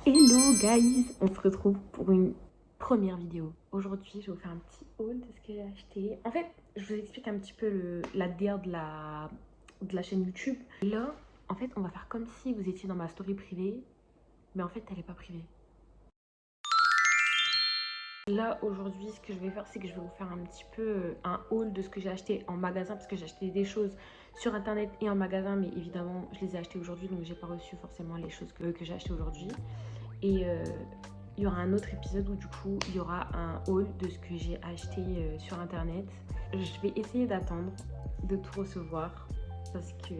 Hello guys, on se retrouve pour une première vidéo. Aujourd'hui, je vais vous faire un petit haul de ce que j'ai acheté. En fait, je vous explique un petit peu la DA de la chaîne YouTube. Là, en fait, on va faire comme si vous étiez dans ma story privée, mais en fait, elle n'est pas privée. Là, aujourd'hui, ce que je vais faire, c'est que je vais vous faire un petit peu un haul de ce que j'ai acheté en magasin, parce que j'ai acheté des choses sur internet et en magasin, mais évidemment, je les ai achetées aujourd'hui, donc j'ai pas reçu forcément les choses que j'ai achetées aujourd'hui. Et il y aura un autre épisode où du coup il y aura un haul de ce que j'ai acheté sur internet. Je vais essayer d'attendre de tout recevoir parce que...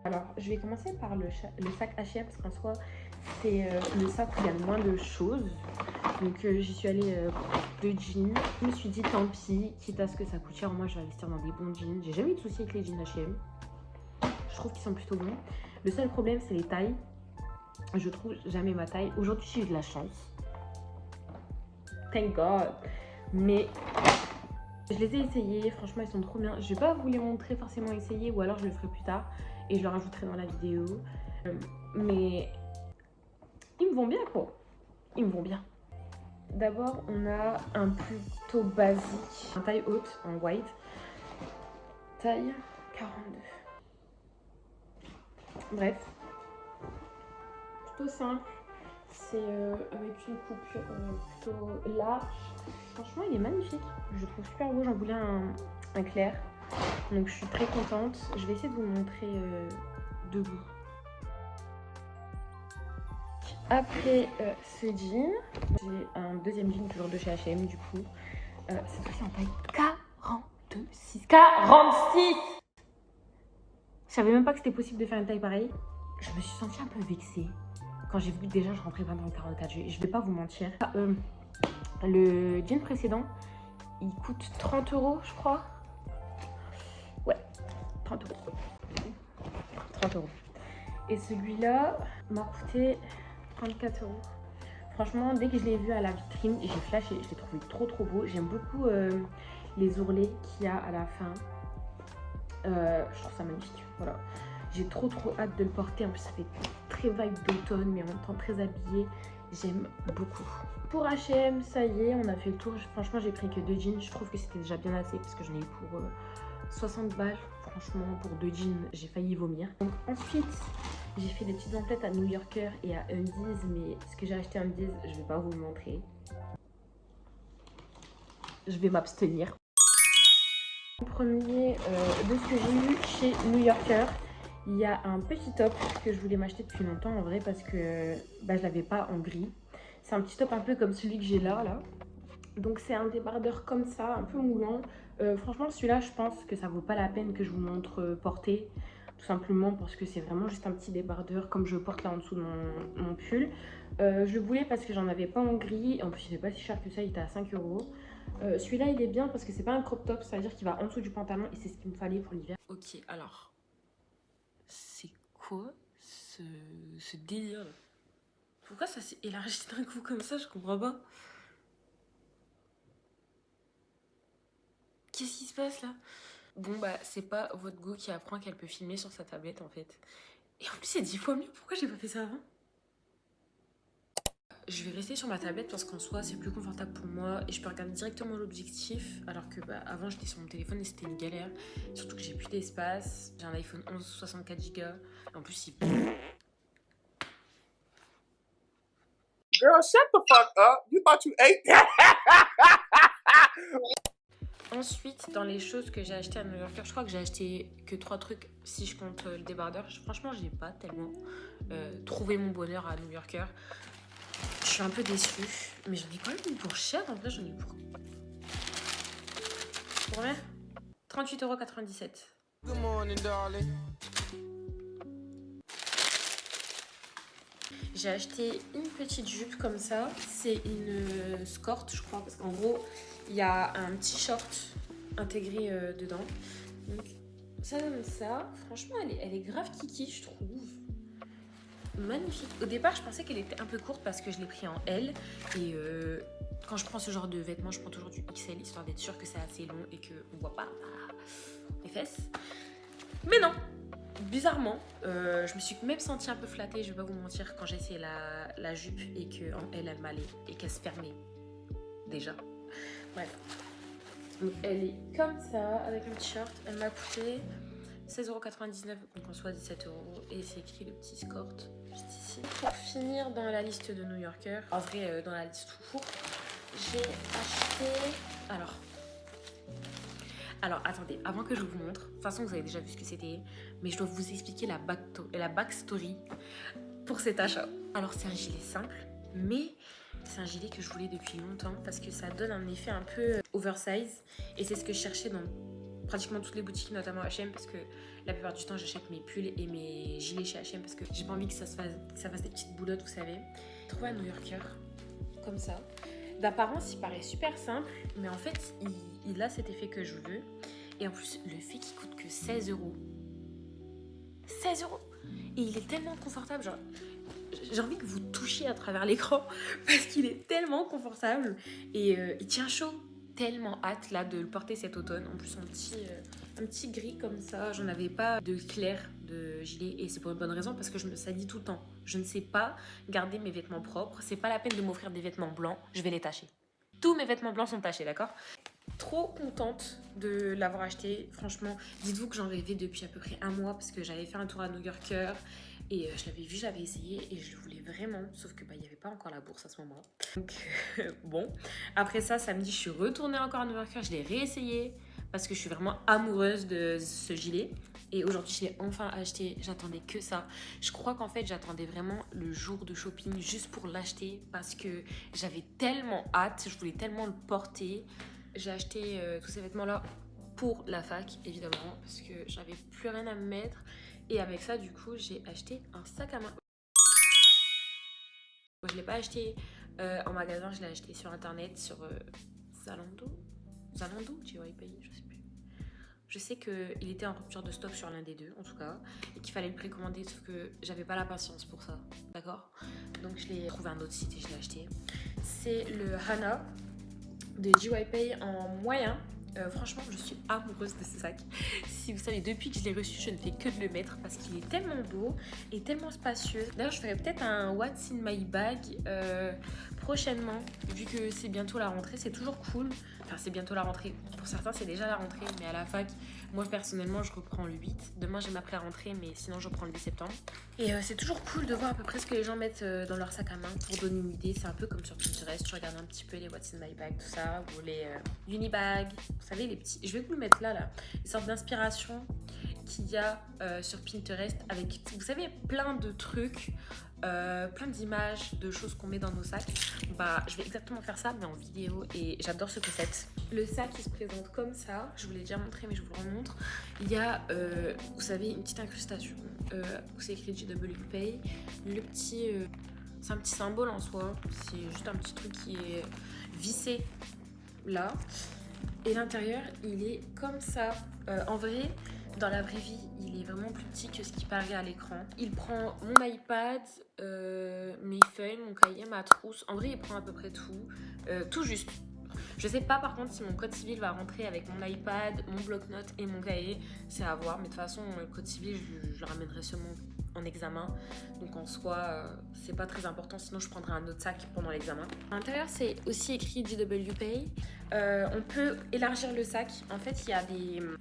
Alors je vais commencer par le sac H&M parce qu'en soi c'est le sac où il y a le moins de choses. Donc j'y suis allée de jeans. Je me suis dit tant pis, quitte à ce que ça coûte cher, moi je vais investir dans des bons jeans. J'ai jamais eu de soucis avec les jeans H&M. Je trouve qu'ils sont plutôt bons. Le seul problème c'est les tailles. Je trouve jamais ma taille. Aujourd'hui, j'ai eu de la chance. Thank God. Mais je les ai essayés. Franchement, ils sont trop bien. Je vais pas vous les montrer forcément essayés ou alors je le ferai plus tard et je le rajouterai dans la vidéo. Mais ils me vont bien quoi. Ils me vont bien. D'abord, on a un plutôt basique. Un taille haute en white. Taille 42. Bref. Plutôt simple. C'est avec une coupure plutôt large. Franchement, il est magnifique. Je le trouve super beau. J'en voulais un clair. Donc, je suis très contente. Je vais essayer de vous le montrer debout. Après ce jean, j'ai un deuxième jean toujours de chez H&M du coup. Cette fois-ci en taille 46. 46! Je savais même pas que c'était possible de faire une taille pareille. Je me suis sentie un peu vexée quand j'ai vu que déjà je rentrais pas dans le 44. Je vais pas vous mentir. Le jean précédent, il coûte 30 € je crois. Ouais, 30 €. 30 €. Et celui-là m'a coûté 34 €. Franchement, dès que je l'ai vu à la vitrine, j'ai flashé. Je l'ai trouvé trop beau. J'aime beaucoup les ourlets qu'il y a à la fin. Je trouve ça magnifique. Voilà. J'ai trop hâte de le porter. En plus, ça fait très vibe d'automne, mais en même temps très habillé. J'aime beaucoup. Pour H&M, ça y est, on a fait le tour. Franchement, j'ai pris que 2 jeans. Je trouve que c'était déjà bien assez parce que j'en ai eu pour 60 balles. Franchement, pour 2 jeans, j'ai failli vomir. Donc ensuite, j'ai fait des petites emplettes à New Yorker et à Undies, mais ce que j'ai acheté à Undies, je vais pas vous le montrer. Je vais m'abstenir. Premier de ce que j'ai eu chez New Yorker, il y a un petit top que je voulais m'acheter depuis longtemps en vrai parce que je l'avais pas en gris. C'est un petit top un peu comme celui que j'ai là. Donc c'est un débardeur comme ça, un peu moulant. Franchement celui-là je pense que ça vaut pas la peine que je vous montre porter. Tout simplement parce que c'est vraiment juste un petit débardeur comme je porte là en dessous de mon pull. Je le voulais parce que j'en avais pas en gris. En plus il n'est pas si cher que ça, il était à 5 €. Celui-là il est bien parce que c'est pas un crop top, ça veut dire qu'il va en dessous du pantalon et c'est ce qu'il me fallait pour l'hiver. Ok, alors c'est quoi ce délire? Pourquoi ça s'est élargi d'un coup comme ça? Je comprends pas. Qu'est-ce qui se passe là? Bon bah c'est pas votre go qui apprend qu'elle peut filmer sur sa tablette en fait. Et en plus c'est 10 fois mieux, pourquoi j'ai pas fait ça avant? Je vais rester sur ma tablette parce qu'en soi c'est plus confortable pour moi et je peux regarder directement l'objectif alors que avant j'étais sur mon téléphone et c'était une galère. Surtout que j'ai plus d'espace, j'ai un iPhone 11 64 Go et en plus il... Girl, shut the fuck up. You thought you ate that? Ensuite, dans les choses que j'ai achetées à New Yorker, je crois que j'ai acheté que 3 trucs si je compte le débardeur. Franchement, j'ai pas tellement trouvé mon bonheur à New Yorker. Je suis un peu déçue, mais j'en ai quand même eu pour cher. En vrai, j'en ai eu pour... Ouais, 38,97 €. Good morning, darling. J'ai acheté une petite jupe comme ça. C'est une skort, je crois, parce qu'en gros, il y a un petit short intégré dedans. Donc, ça donne ça. Franchement, elle est grave kiki, je trouve. Magnifique. Au départ, je pensais qu'elle était un peu courte parce que je l'ai pris en L. Et quand je prends ce genre de vêtements, je prends toujours du XL, histoire d'être sûre que c'est assez long et qu'on voit pas les fesses. Mais non, bizarrement, je me suis même sentie un peu flattée, je vais pas vous mentir, quand j'ai essayé la jupe et qu'elle m'allait et qu'elle se fermait déjà. Bref. Donc elle est comme ça, avec un t-shirt. Elle m'a coûté 16,99€, donc en soi 17€. Et c'est écrit le petit skirt juste ici. Pour finir dans la liste de New Yorker, en vrai dans la liste tout court, j'ai acheté... Alors attendez, avant que je vous montre, de toute façon vous avez déjà vu ce que c'était, mais je dois vous expliquer la backstory pour cet achat. Alors c'est un gilet simple, mais c'est un gilet que je voulais depuis longtemps parce que ça donne un effet un peu oversize et c'est ce que je cherchais dans pratiquement toutes les boutiques, notamment H&M, parce que la plupart du temps j'achète mes pulls et mes gilets chez H&M parce que j'ai pas envie que ça fasse des petites boulottes, vous savez. J'ai trouvé un New Yorker comme ça. D'apparence, il paraît super simple, mais en fait, il a cet effet que je veux. Et en plus, le fait qu'il coûte que 16€. 16€. Et il est tellement confortable, genre, j'ai envie que vous touchiez à travers l'écran parce qu'il est tellement confortable et il tient chaud. Tellement hâte là de le porter cet automne. En plus, un petit gris comme ça. J'en avais pas de clair de gilet et c'est pour une bonne raison parce que je me salis tout le temps. Je ne sais pas garder mes vêtements propres. C'est pas la peine de m'offrir des vêtements blancs. Je vais les tacher. Tous mes vêtements blancs sont tachés, d'accord? Trop contente de l'avoir acheté. Franchement, dites-vous que j'en rêvais depuis à peu près un mois parce que j'avais fait un tour à New Yorker. Et je l'avais vu, j'avais essayé et je le voulais vraiment, sauf que il n'y avait pas encore la bourse à ce moment-là. Donc bon, après ça, samedi, je suis retournée encore à New Yorker, je l'ai réessayé parce que je suis vraiment amoureuse de ce gilet. Et aujourd'hui, je l'ai enfin acheté, j'attendais que ça. Je crois qu'en fait, j'attendais vraiment le jour de shopping juste pour l'acheter parce que j'avais tellement hâte, je voulais tellement le porter. J'ai acheté tous ces vêtements-là pour la fac, évidemment, parce que j'avais plus rien à me mettre. Et avec ça, du coup, j'ai acheté un sac à main. Je ne l'ai pas acheté en magasin, je l'ai acheté sur internet, sur Zalando, JYP, je sais plus. Je sais qu'il était en rupture de stock sur l'un des deux, en tout cas, et qu'il fallait le précommander, sauf que j'avais pas la patience pour ça, d'accord? Donc je l'ai trouvé un autre site et je l'ai acheté. C'est le Hana de JYP en moyen. Franchement, je suis amoureuse de ce sac. Si vous savez, depuis que je l'ai reçu, je ne fais que de le mettre parce qu'il est tellement beau et tellement spacieux. D'ailleurs, je ferai peut-être un What's in my bag prochainement, vu que c'est bientôt la rentrée. C'est toujours cool. Enfin, c'est bientôt la rentrée. Pour certains, c'est déjà la rentrée, mais à la fac, moi personnellement, je reprends le 8. Demain, j'ai ma pré-rentrée, mais sinon, je reprends le 8 septembre. Et c'est toujours cool de voir à peu près ce que les gens mettent dans leur sac à main pour donner une idée. C'est un peu comme sur Pinterest. Tu regardes un petit peu les What's in my bag, tout ça, ou les Unibags. Vous savez, les petits. Je vais vous le mettre là, les sortes d'inspiration qu'il y a sur Pinterest avec, vous savez, plein de trucs, plein d'images, de choses qu'on met dans nos sacs. Bah, je vais exactement faire ça, mais en vidéo, et j'adore ce concept. Le sac, il se présente comme ça. Je vous l'ai déjà montré, mais je vous le remontre. Il y a, vous savez, une petite incrustation où c'est écrit JWP. Le petit, c'est un petit symbole en soi. C'est juste un petit truc qui est vissé là. Et l'intérieur, il est comme ça. En vrai, dans la vraie vie, il est vraiment plus petit que ce qui paraît à l'écran. Il prend mon iPad, mes feuilles, mon cahier, ma trousse. En vrai, il prend à peu près tout. Tout juste. Je sais pas par contre si mon code civil va rentrer avec mon iPad, mon bloc-notes et mon cahier. C'est à voir. Mais de toute façon, le code civil, je le ramènerai seulement en examen. Donc en soi, c'est pas très important. Sinon, je prendrai un autre sac pendant l'examen. À l'intérieur, c'est aussi écrit JWP. On peut élargir le sac. En fait, il y a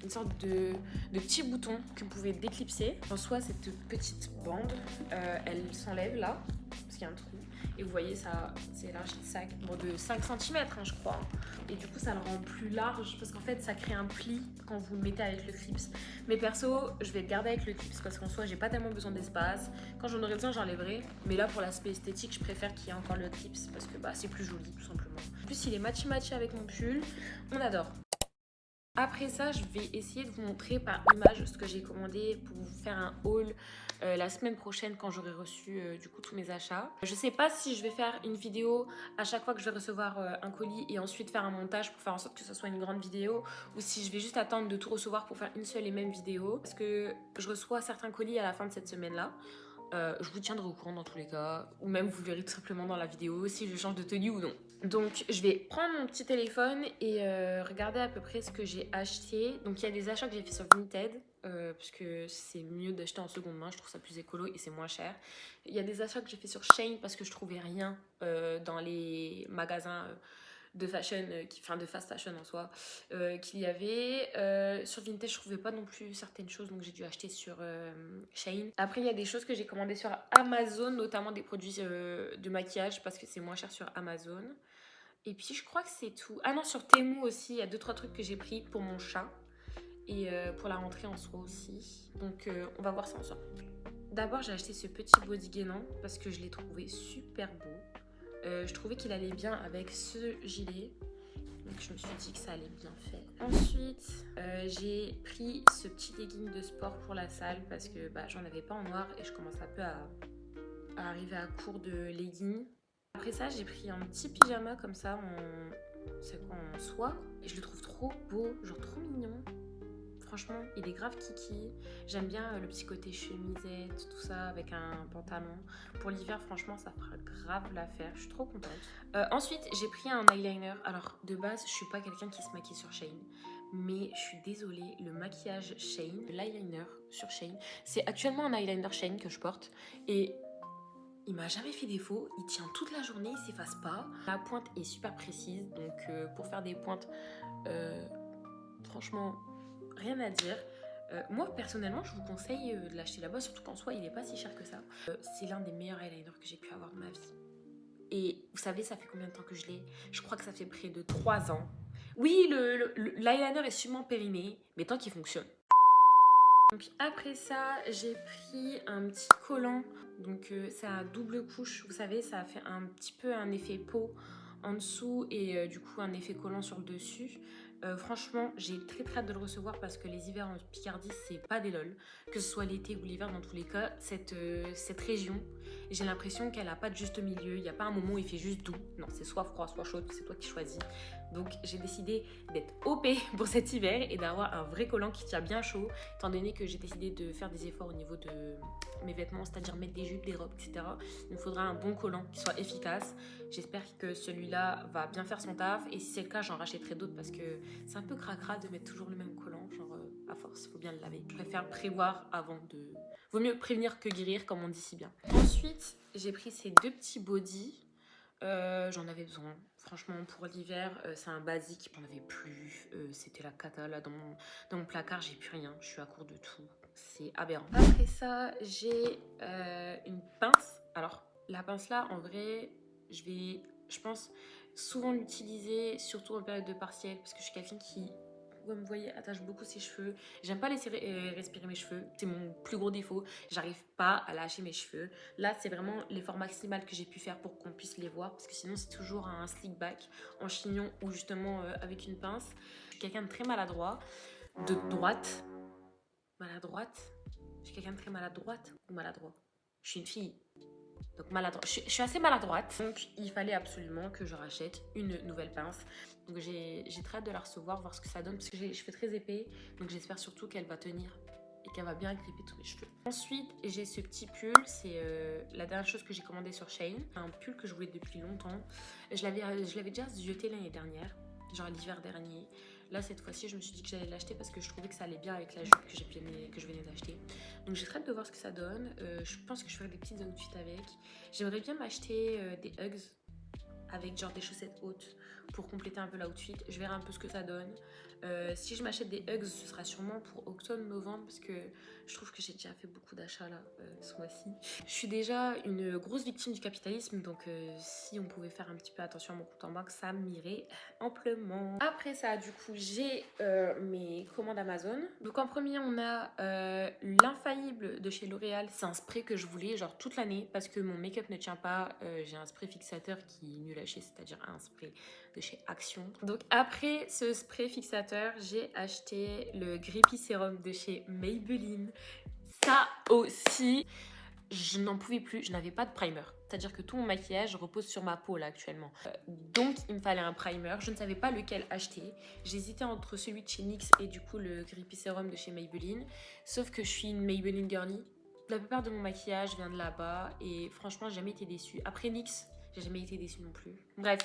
une sorte de petits boutons que vous pouvez déclipser. En soi, cette petite bande, elle s'enlève là, parce qu'il y a un trou. Et vous voyez, ça élargi le sac de 5 cm, hein, je crois. Et du coup, ça le rend plus large parce qu'en fait, ça crée un pli quand vous le mettez avec le clips. Mais perso, je vais le garder avec le clips parce qu'en soi, j'ai pas tellement besoin d'espace. Quand j'en aurai besoin, j'enlèverai. Mais là, pour l'aspect esthétique, je préfère qu'il y ait encore le clips parce que c'est plus joli, tout simplement. En plus, il est matchy avec mon pull. On adore. Après ça, je vais essayer de vous montrer par image ce que j'ai commandé pour vous faire un haul la semaine prochaine quand j'aurai reçu du coup tous mes achats. Je sais pas si je vais faire une vidéo à chaque fois que je vais recevoir un colis et ensuite faire un montage pour faire en sorte que ce soit une grande vidéo ou si je vais juste attendre de tout recevoir pour faire une seule et même vidéo parce que je reçois certains colis à la fin de cette semaine-là. Je vous tiendrai au courant dans tous les cas, ou même vous verrez tout simplement dans la vidéo si je change de tenue ou non. Donc je vais prendre mon petit téléphone et regarder à peu près ce que j'ai acheté. Donc il y a des achats que j'ai fait sur Vinted, parce que c'est mieux d'acheter en seconde main, je trouve ça plus écolo et c'est moins cher. Il y a des achats que j'ai fait sur Shein parce que je trouvais rien dans les magasins de fashion, enfin de fast fashion en soi, qu'il y avait. Sur Vinted, je trouvais pas non plus certaines choses, donc j'ai dû acheter sur Shein. Après, il y a des choses que j'ai commandées sur Amazon, notamment des produits de maquillage parce que c'est moins cher sur Amazon. Et puis, je crois que c'est tout. Ah non, sur Temu aussi, il y a 2-3 trucs que j'ai pris pour mon chat et pour la rentrée en soi aussi. Donc, on va voir ça ensemble. D'abord, j'ai acheté ce petit body gainant parce que je l'ai trouvé super beau. Je trouvais qu'il allait bien avec ce gilet. Donc je me suis dit que ça allait bien faire. Ensuite, j'ai pris ce petit legging de sport pour la salle parce que j'en avais pas en noir et je commence un peu à arriver à court de leggings. Après ça, j'ai pris un petit pyjama comme ça en soie. Et je le trouve trop beau, genre trop mignon. Franchement, il est grave kiki. J'aime bien le petit côté chemisette, tout ça, avec un pantalon. Pour l'hiver, franchement, ça fera grave l'affaire. Je suis trop contente. Ensuite, j'ai pris un eyeliner. Alors, de base, je suis pas quelqu'un qui se maquille sur Shein. Mais je suis désolée, le maquillage Shein, l'eyeliner sur Shein, c'est actuellement un eyeliner Shein que je porte. Et il m'a jamais fait défaut. Il tient toute la journée, il s'efface pas. La pointe est super précise. Donc, pour faire des pointes, franchement... rien à dire. Moi personnellement je vous conseille de l'acheter là-bas, surtout qu'en soi il n'est pas si cher que ça. C'est l'un des meilleurs eyeliners que j'ai pu avoir de ma vie. Et vous savez ça fait combien de temps que je l'ai? Je crois que ça fait près de 3 ans. Oui, l'eyeliner est sûrement périmé, mais tant qu'il fonctionne. Donc après ça, j'ai pris un petit collant. Donc c'est à double couche, vous savez, ça a fait un petit peu un effet peau en dessous et du coup un effet collant sur le dessus. Franchement, j'ai très hâte de le recevoir parce que les hivers en Picardie, c'est pas des lol. Que ce soit l'été ou l'hiver, dans tous les cas, cette région, j'ai l'impression qu'elle a pas de juste milieu. Il n'y a pas un moment où il fait juste doux. Non, c'est soit froid, soit chaud, c'est toi qui choisis. Donc j'ai décidé d'être OP pour cet hiver et d'avoir un vrai collant qui tient bien chaud, étant donné que j'ai décidé de faire des efforts au niveau de mes vêtements, c'est-à-dire mettre des jupes, des robes, etc. Il me faudra un bon collant qui soit efficace. J'espère que celui-là va bien faire son taf et si c'est le cas, j'en rachèterai d'autres parce que c'est un peu cracra de mettre toujours le même collant, genre à force, faut bien le laver. Je préfère prévoir avant de... Vaut mieux prévenir que guérir, comme on dit si bien. Ensuite, j'ai pris ces 2 petits bodys. J'en avais besoin. Franchement, pour l'hiver, c'est un basique. J'en avais plus. C'était la cata. Là, dans mon placard, j'ai plus rien. Je suis à court de tout. C'est aberrant. Après ça, j'ai une pince. Alors, la pince là, en vrai, je pense, souvent l'utiliser, surtout en période de partiel, parce que je suis quelqu'un qui, comme vous voyez, attache beaucoup ses cheveux. J'aime pas laisser respirer mes cheveux. C'est mon plus gros défaut. J'arrive pas à lâcher mes cheveux. Là, c'est vraiment l'effort maximal que j'ai pu faire pour qu'on puisse les voir. Parce que sinon, c'est toujours un slick back en chignon ou justement avec une pince. Je suis quelqu'un de très maladroit. De droite. Maladroite. Je suis quelqu'un de très maladroite ou maladroit. Je suis une fille. Donc maladroite. Je suis assez maladroite. Donc il fallait absolument que je rachète une nouvelle pince. Donc j'ai très hâte de la recevoir, voir ce que ça donne. Parce que j'ai les cheveux très épais. Donc j'espère surtout qu'elle va tenir. Et qu'elle va bien gripper tous mes cheveux. Ensuite, j'ai ce petit pull. C'est la dernière chose que j'ai commandé sur Shein. Un pull que je voulais depuis longtemps. Je l'avais déjà zioté l'année dernière. Genre l'hiver dernier. Là, cette fois-ci, je me suis dit que j'allais l'acheter parce que je trouvais que ça allait bien avec la jupe que je venais d'acheter. Donc, j'ai très hâte de voir ce que ça donne. Je pense que je ferai des petites outfits avec. J'aimerais bien m'acheter des Uggs avec genre des chaussettes hautes pour compléter un peu l'outfit. Je verrai un peu ce que ça donne. Si je m'achète des Uggs, ce sera sûrement pour octobre-novembre parce que je trouve que j'ai déjà fait beaucoup d'achats là ce mois-ci. Je suis déjà une grosse victime du capitalisme, donc si on pouvait faire un petit peu attention à mon compte en banque, ça m'irait amplement. Après ça, du coup, j'ai mes commandes Amazon. Donc en premier, on a l'infaillible de chez L'Oréal. C'est un spray que je voulais genre toute l'année parce que mon make-up ne tient pas. J'ai un spray fixateur qui est nul à chier, c'est-à-dire un spray de chez Action. Donc après ce spray fixateur, j'ai acheté le Grippy Sérum de chez Maybelline. Ça aussi, je n'en pouvais plus, je n'avais pas de primer. C'est-à-dire que tout mon maquillage repose sur ma peau là actuellement. Donc il me fallait un primer, je ne savais pas lequel acheter. J'hésitais entre celui de chez NYX et du coup le Grippy Sérum de chez Maybelline. Sauf que je suis une Maybelline girly. La plupart de mon maquillage vient de là-bas et franchement, j'ai jamais été déçue. Après NYX, j'ai jamais été déçue non plus. Bref,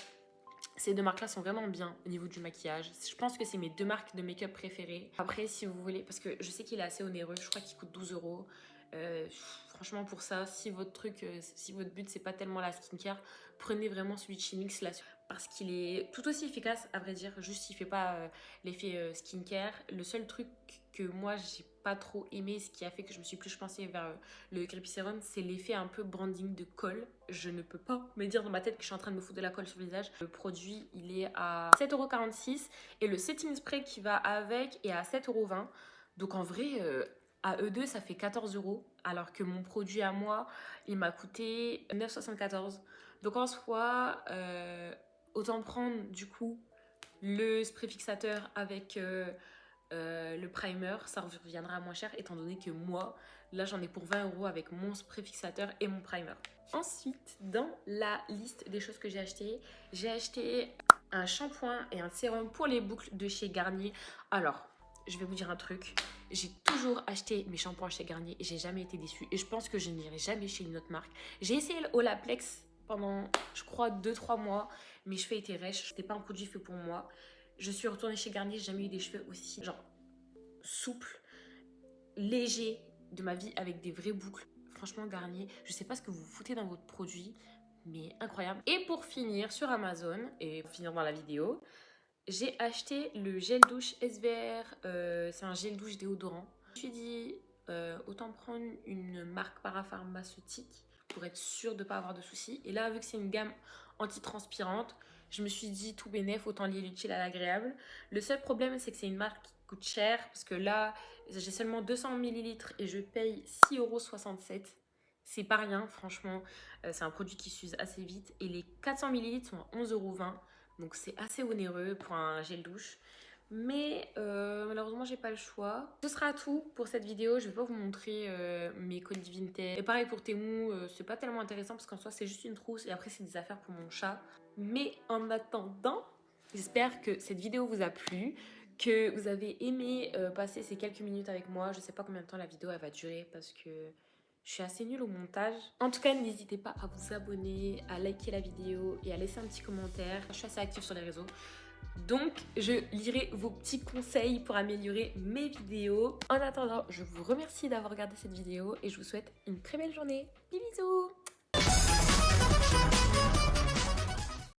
ces deux marques-là sont vraiment bien au niveau du maquillage. Je pense que c'est mes deux marques de make-up préférées. Après, si vous voulez, parce que je sais qu'il est assez onéreux, je crois qu'il coûte 12 €. Franchement, pour ça, si votre but c'est pas tellement la skincare, prenez vraiment celui de chez NYX là, parce qu'il est tout aussi efficace, à vrai dire. Juste, il fait pas l'effet skincare. Le seul truc que moi j'ai pas trop aimé, ce qui a fait que je me suis plus penchée vers le Creepy Serum, c'est l'effet un peu branding de colle. Je ne peux pas me dire dans ma tête que je suis en train de me foutre de la colle sur le visage. Le produit, il est à 7,46 € et le setting spray qui va avec est à 7,20 €. Donc en vrai, à eux deux, ça fait 14 €, alors que mon produit à moi, il m'a coûté 9,74 €. Donc en soi, autant prendre du coup le spray fixateur avec le primer, ça reviendra moins cher étant donné que moi, là j'en ai pour 20 € avec mon spray fixateur et mon primer. Ensuite, dans la liste des choses que j'ai acheté un shampoing et un sérum pour les boucles de chez Garnier. Alors, je vais vous dire un truc, j'ai toujours acheté mes shampoings chez Garnier et j'ai jamais été déçue. Et je pense que je n'irai jamais chez une autre marque. J'ai essayé le Olaplex pendant, je crois, 2-3 mois. Mes cheveux étaient rêches, c'était pas un produit fait pour moi. Je suis retournée chez Garnier, j'ai jamais eu des cheveux aussi genre souples, légers de ma vie avec des vraies boucles. Franchement, Garnier, je sais pas ce que vous foutez dans votre produit, mais incroyable. Et pour finir, sur Amazon, et pour finir dans la vidéo, j'ai acheté le gel douche SVR, c'est un gel douche déodorant. Je me suis dit, autant prendre une marque parapharmaceutique pour être sûre de ne pas avoir de soucis. Et là, vu que c'est une gamme anti-transpirante, je me suis dit tout bénef, autant lier l'utile à l'agréable. Le seul problème, c'est que c'est une marque qui coûte cher, parce que là, j'ai seulement 200 ml et je paye 6,67 €. C'est pas rien, franchement. C'est un produit qui s'use assez vite. Et les 400 ml sont à 11,20 €. Donc c'est assez onéreux pour un gel douche. Mais malheureusement, j'ai pas le choix. Ce sera tout pour cette vidéo. Je vais pas vous montrer mes colis vintage. Et pareil pour Temu, c'est pas tellement intéressant parce qu'en soi, c'est juste une trousse. Et après, c'est des affaires pour mon chat. Mais en attendant, j'espère que cette vidéo vous a plu, que vous avez aimé passer ces quelques minutes avec moi. Je sais pas combien de temps la vidéo elle va durer parce que je suis assez nulle au montage. En tout cas, n'hésitez pas à vous abonner, à liker la vidéo et à laisser un petit commentaire. Je suis assez active sur les réseaux. Donc, je lirai vos petits conseils pour améliorer mes vidéos. En attendant, je vous remercie d'avoir regardé cette vidéo et je vous souhaite une très belle journée. Bisous!